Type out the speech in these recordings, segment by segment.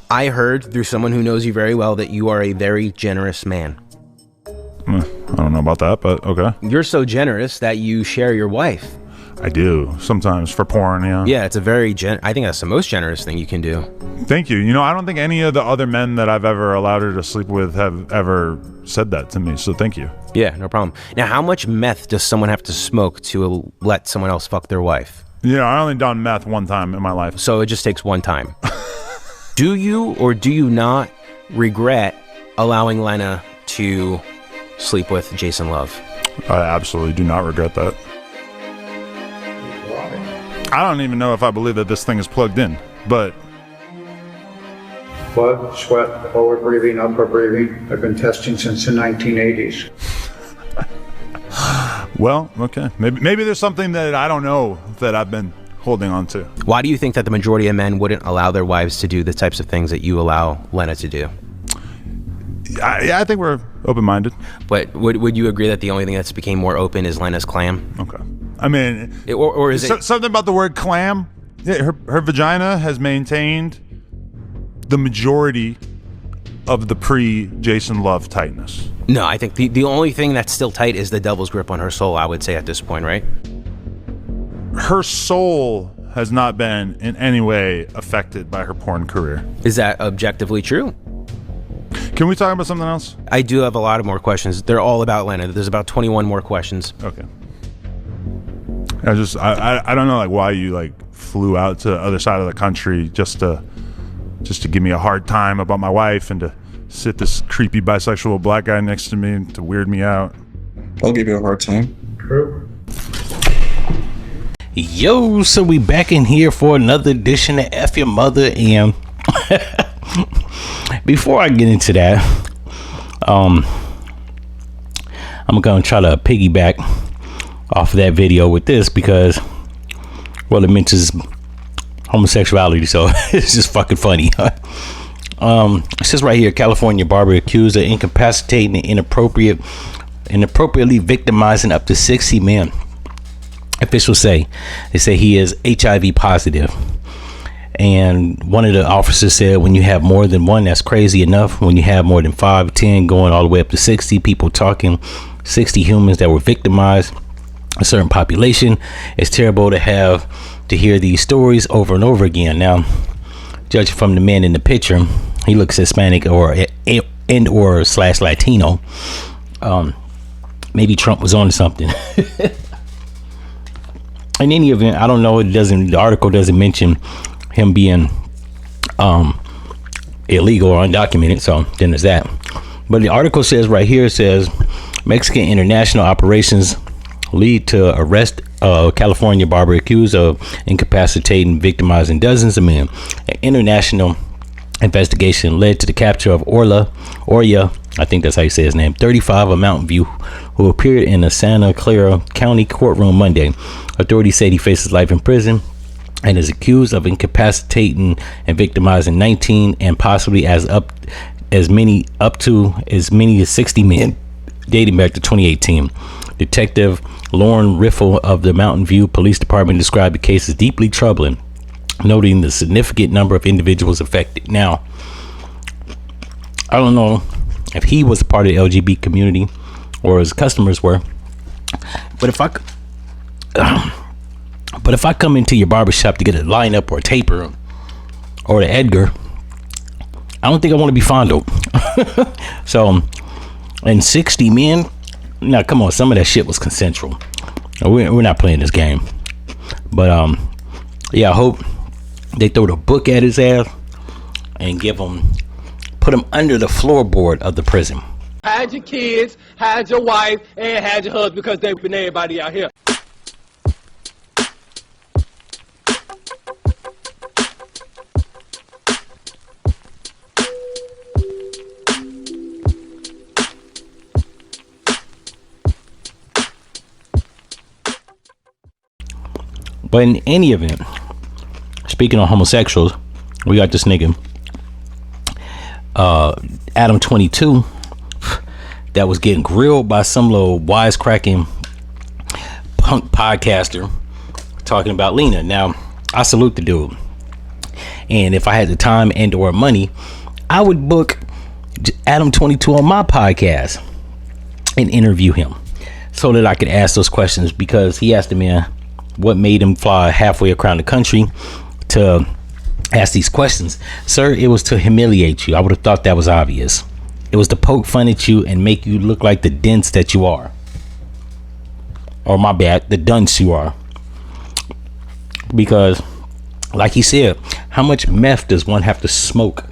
I heard through someone who knows you very well that you are a very generous man. I don't know about that, but okay. You're so generous that you share your wife. I do sometimes for porn. Yeah, it's a very I think that's the most generous thing you can do. Thank you. You know, I don't think any of the other men that I've ever allowed her to sleep with have ever said that to me. So thank you. Yeah, no problem. Now, how much meth does someone have to smoke to let someone else fuck their wife? Yeah, I only done meth one time in my life. So it just takes one time. Do you or do you not regret allowing Lena to sleep with Jason Love? I absolutely do not regret that. I don't even know if I believe that this thing is plugged in, but... Blood, sweat, forward breathing, upper breathing. I've been testing since the 1980s. Well, okay. Maybe there's something that I don't know that I've been holding on to. Why do you think that the majority of men wouldn't allow their wives to do the types of things that you allow Lena to do? I think we're open-minded. But would you agree that the only thing that's became more open is Lena's clam? Okay. I mean, or is it something about the word clam? Yeah, her vagina has maintained the majority of the pre-Jason Love tightness. No, I think the only thing that's still tight is the devil's grip on her soul, I would say at this point, right? Her soul has not been in any way affected by her porn career. Is that objectively true? Can we talk about something else? I do have a lot of more questions. They're all about Lena. There's about 21 more questions. Okay. I don't know like why you like flew out to the other side of the country just to give me a hard time about my wife and to sit this creepy bisexual black guy next to me and to weird me out. I'll give you a hard time. True. Yo, so we back in here for another edition of F-ya-Motha, and before I get into that, I'm gonna try to piggyback off of that video with this because, well, it mentions homosexuality, so it's just fucking funny. It says right here, California barber accused of incapacitating and inappropriately victimizing up to 60 men. Officials say he is HIV positive, and one of the officers said when you have more than one, that's crazy enough. When you have more than 5, 10, going all the way up to 60 people talking, 60 humans that were victimized, a certain population, it's terrible to have to hear these stories over and over again. Now, judging from the man in the picture, he looks Hispanic or / Latino. Maybe Trump was on something. In any event, I don't know. The article doesn't mention him being illegal or undocumented, so then there's that. But the article says right here, it says Mexican international operations lead to arrest California barber accused of incapacitating, victimizing dozens of men. An international investigation led to the capture of Orya, I think that's how you say his name, 35 of Mountain View, who appeared in a Santa Clara County courtroom Monday. Authorities say he faces life in prison and is accused of incapacitating and victimizing 19 and possibly as many as 60 men dating back to 2018. Detective Lauren Riffle of the Mountain View Police Department described the case as deeply troubling, noting the significant number of individuals affected. Now, I don't know if he was a part of the LGBT community or his customers were, but if I come into your barbershop to get a lineup or a taper or the Edgar, I don't think I want to be fondled. So, and 60 men, now come on, some of that shit was consensual. We're not playing this game. But yeah, I hope they throw the book at his ass and put him under the floorboard of the prison. Hide your kids, hide your wife, and hide your husband because they've been everybody out here. But in any event, speaking of homosexuals, we got this nigga, Adam 22, that was getting grilled by some little wisecracking punk podcaster talking about Lena. Now, I salute the dude. And if I had the time and or money, I would book Adam 22 on my podcast and interview him so that I could ask those questions, because he asked the man what made him fly halfway around the country to ask these questions. Sir, it was to humiliate you. I would have thought that was obvious. It was to poke fun at you and make you look like the dense that you are. Or my bad, the dunce you are. Because, like he said, how much meth does one have to smoke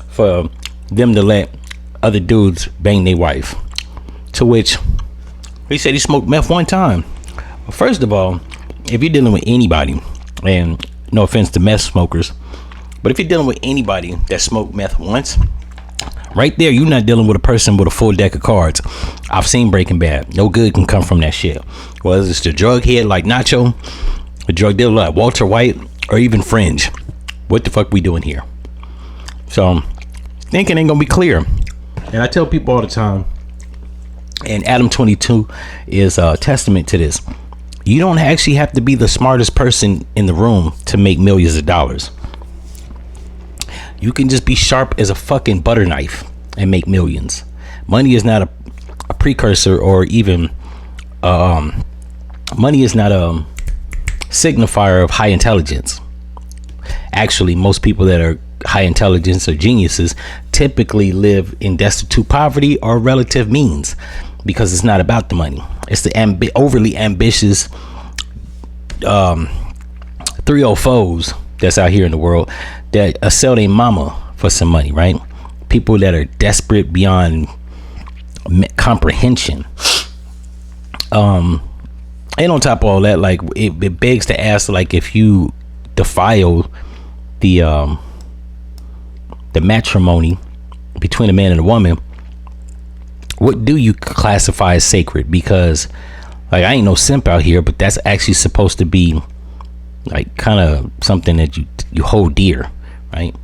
for them to let other dudes bang their wife? To which he said he smoked meth one time. Well, first of all, if you're dealing with anybody, and no offense to meth smokers, but if you're dealing with anybody that smoked meth once, right there, you're not dealing with a person with a full deck of cards. I've seen Breaking Bad. No good can come from that shit. Whether it's the drug head like Nacho, a drug dealer like Walter White, or even Fringe. What the fuck we doing here? So, thinking ain't gonna be clear. And I tell people all the time, and Adam 22 is a testament to this. You don't actually have to be the smartest person in the room to make millions of dollars. You can just be sharp as a fucking butter knife and make millions. Money is not a precursor, or even money is not a signifier of high intelligence. Actually, most people that are high intelligence or geniuses typically live in destitute poverty or relative means, because it's not about the money. It's the overly ambitious 304s that's out here in the world that sell their mama for some money, right? People that are desperate beyond comprehension. And on top of all that, like it begs to ask, like, if you defile the matrimony between a man and a woman, what do you classify as sacred? Because, like, I ain't no simp out here, but that's actually supposed to be like kind of something that you hold dear, right?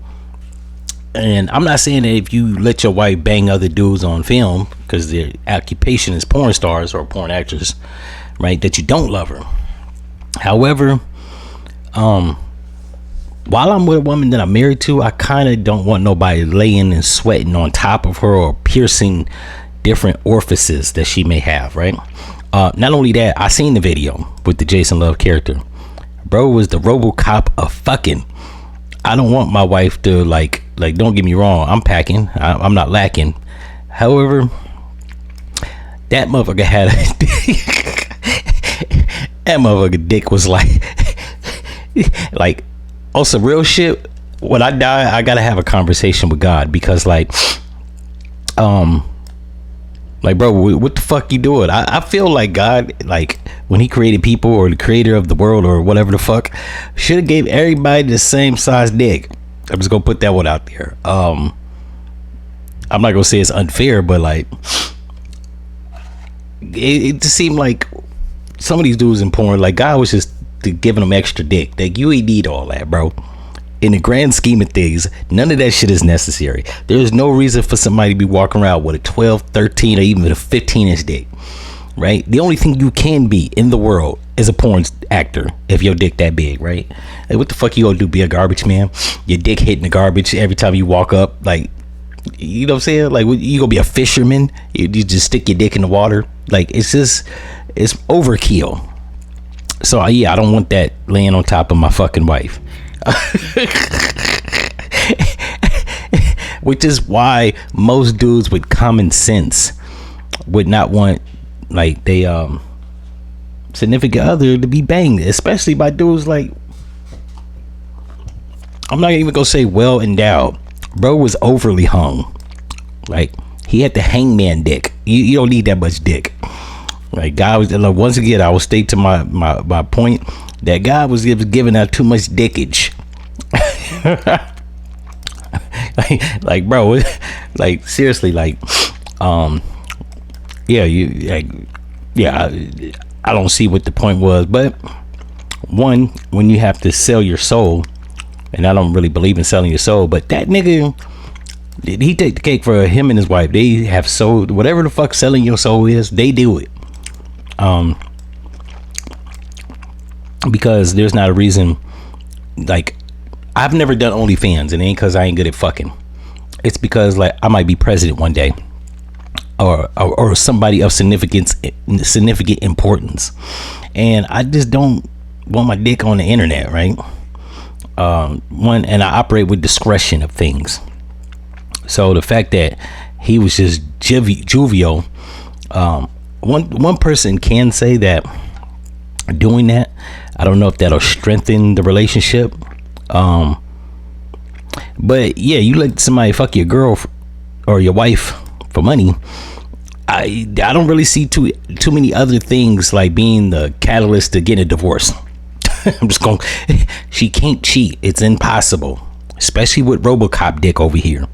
And I'm not saying that if you let your wife bang other dudes on film because their occupation is porn stars or porn actors, right, that you don't love her. However, while I'm with a woman that I'm married to, I kind of don't want nobody laying and sweating on top of her or piercing different orifices that she may have, right? Not only that, I seen the video with the Jason Love character. Bro was the RoboCop of fucking. I don't want my wife to like don't get me wrong, I'm packing, I'm not lacking. However, that motherfucker had that motherfucker dick was like on some real shit. When I die, I gotta have a conversation with God, because like bro, what the fuck you doing? I feel like God, like when he created people, or the creator of the world, or whatever the fuck, should have gave everybody the same size dick. I'm just gonna put that one out there. I'm not gonna say it's unfair, but like it just seemed like some of these dudes in porn, like God was just giving them extra dick. Like, you ain't need all that, bro. In the grand scheme of things, none of that shit is necessary. There's no reason for somebody to be walking around with a 12, 13, or even a 15-inch dick, right? The only thing you can be in the world is a porn actor if your dick that big, right? Like, what the fuck you gonna do, be a garbage man? Your dick hitting the garbage every time you walk up, like, you know what I'm saying? Like, you gonna be a fisherman? You just stick your dick in the water? Like, it's overkill. So yeah, I don't want that laying on top of my fucking wife. Which is why most dudes with common sense would not want, like, they significant other to be banged, especially by dudes like, I'm not even gonna say well endowed. Bro was overly hung. Like, he had the hangman dick. You don't need that much dick. Like, God was, like, once again, I will state to my point that God was giving out too much dickage. like bro, like seriously, like yeah, I don't see what the point was. But one, when you have to sell your soul, and I don't really believe in selling your soul, but that nigga, he take the cake for him and his wife. They have sold whatever the fuck selling your soul is. They do it. Because there's not a reason. Like, I've never done OnlyFans, and it ain't because I ain't good at fucking. It's because like I might be president one day, or somebody of significant importance, and I just don't want my dick on the internet, right? And I operate with discretion of things. So the fact that he was just jovial, one person can say that doing that, I don't know if that'll strengthen the relationship. But yeah, you let somebody fuck your girl or your wife for money. I don't really see too many other things like being the catalyst to getting a divorce. I'm just going. She can't cheat. It's impossible, especially with RoboCop dick over here.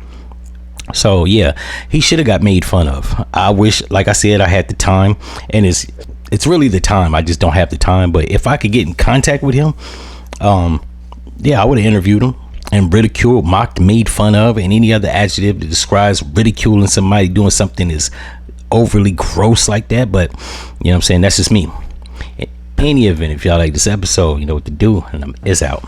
So yeah, he should have got made fun of. I wish, like I said, I had the time, and it's really the time. I just don't have the time. But if I could get in contact with him, yeah, I would have interviewed him and ridiculed, mocked, made fun of, and any other adjective that describes ridiculing somebody doing something is overly gross like that. But you know what I'm saying, that's just me. In any event, if y'all like this episode, you know what to do, and it's out.